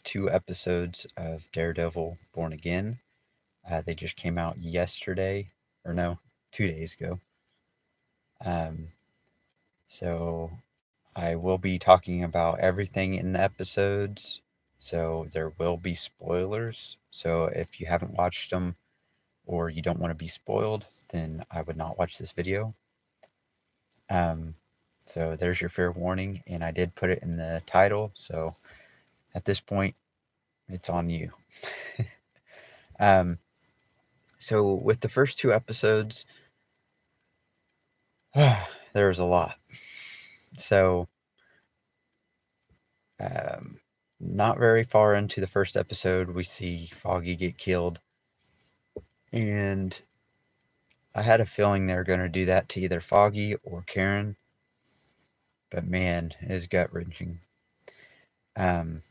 2 episodes of Daredevil Born Again. They just came out yesterday, or no, 2 days ago. Um, so I will be talking about everything in the episodes. So there will be spoilers. So if you haven't watched them or you don't want to be spoiled, then I would not watch this video. Um, so there's your fair warning, and I did put it in the title. So at this point, it's on you. um, so with the first 2 episodes, there was a lot. So, um, not very far into the first episode, we see Foggy get killed, and I had a feeling they were going to do that to either Foggy or Karen, but man, it was gut wrenching. Um,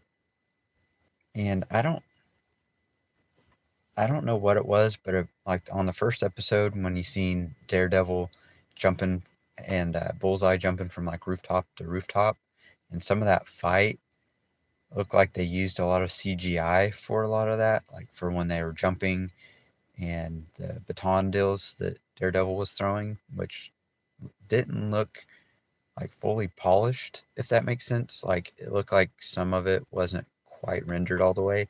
and I don't know what it was, but like on the first episode when you seen Daredevil jumping and Bullseye jumping from like rooftop to rooftop, and some of that fight looked like they used a lot of CGI for a lot of that, like for when they were jumping and the baton deals that Daredevil was throwing, which didn't look like fully polished, if that makes sense. Like it looked like some of it wasn't quite rendered all the way.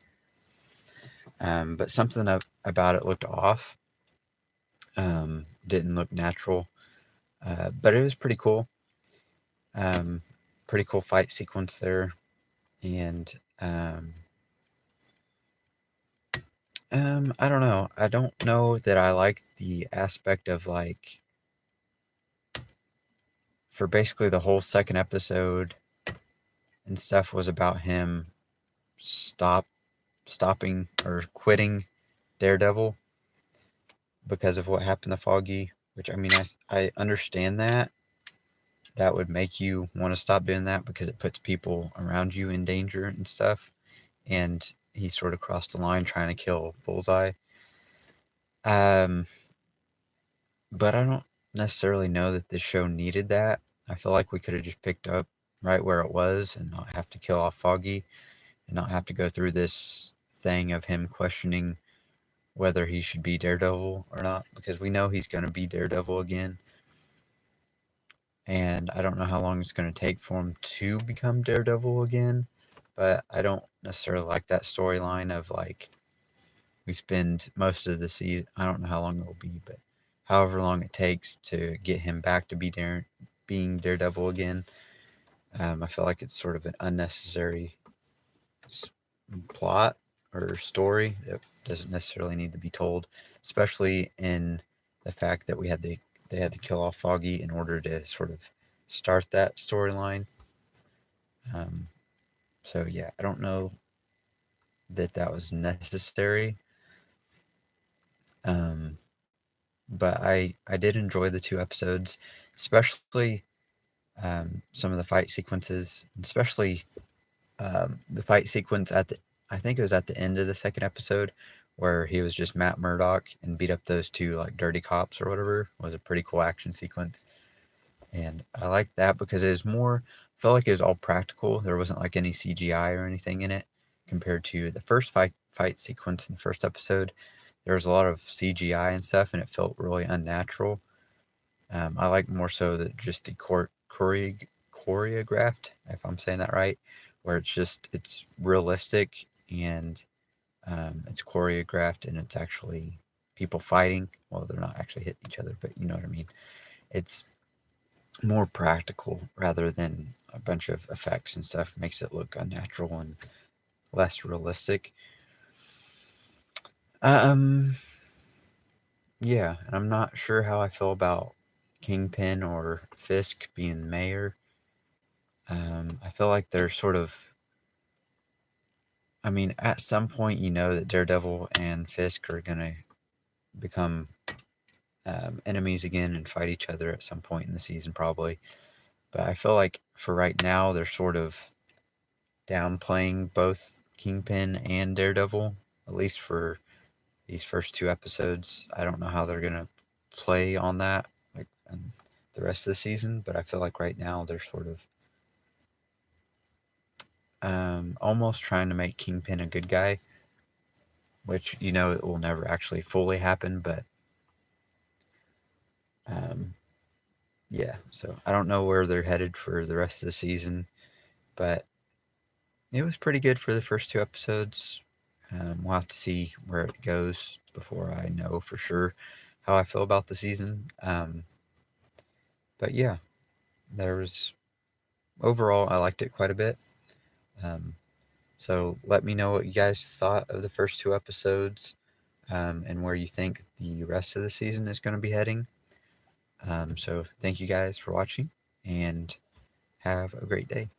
But something about it looked off. Didn't look natural, but it was pretty cool. Pretty cool fight sequence there, and I don't know. I don't know that I like the aspect of like for basically the whole second episode and stuff was about him stopping or quitting Daredevil because of what happened to Foggy, which I mean I understand that. That would make you want to stop doing that because it puts people around you in danger and stuff. And he sort of crossed the line trying to kill Bullseye. But I don't necessarily know that this show needed that. I feel like we could have just picked up right where it was and not have to kill off Foggy and not have to go through this thing of him questioning whether he should be Daredevil or not, because we know he's going to be Daredevil again. And I don't know how long it's going to take for him to become Daredevil again, but I don't necessarily like that storyline of like we spend most of the season, I don't know how long it will be, but however long it takes to get him back to being Daredevil again. I feel like it's sort of an unnecessary plot or story that doesn't necessarily need to be told, especially in the fact that they had to kill off Foggy in order to sort of start that storyline. So yeah, I don't know that was necessary. Um, but I did enjoy the 2 episodes, especially some of the fight sequences, especially the fight sequence at the I think it was at the end of the second episode where he was just Matt Murdock and beat up those two like dirty cops or whatever. It was a pretty cool action sequence, and I liked that because it was more felt like it was all practical. There wasn't like any CGI or anything in it compared to the first fight sequence in the first episode. There was a lot of CGI and stuff, and it felt really unnatural. I like more so that just the choreographed, if I'm saying that right, where it's realistic and it's choreographed and it's actually people fighting. Well, they're not actually hitting each other, but you know what I mean. It's more practical rather than a bunch of effects and stuff. Makes it look unnatural and less realistic. Um, yeah, and I'm not sure how I feel about Kingpin or Fisk being mayor. I feel like they're sort of. I mean, at some point, you know that Daredevil and Fisk are gonna become enemies again and fight each other at some point in the season, probably. But I feel like for right now, they're sort of downplaying both Kingpin and Daredevil, at least for these first 2 episodes. I don't know how they're gonna play on that like the rest of the season, but I feel like right now they're sort of almost trying to make Kingpin a good guy, which it will never actually fully happen, but um, yeah. So I don't know where they're headed for the rest of the season, but it was pretty good for the first two episodes. We'll have to see where it goes before I know for sure how I feel about the season. But yeah, there was overall I liked it quite a bit. Um, so let me know what you guys thought of the first two episodes, and where you think the rest of the season is going to be heading. So thank you guys for watching, and have a great day.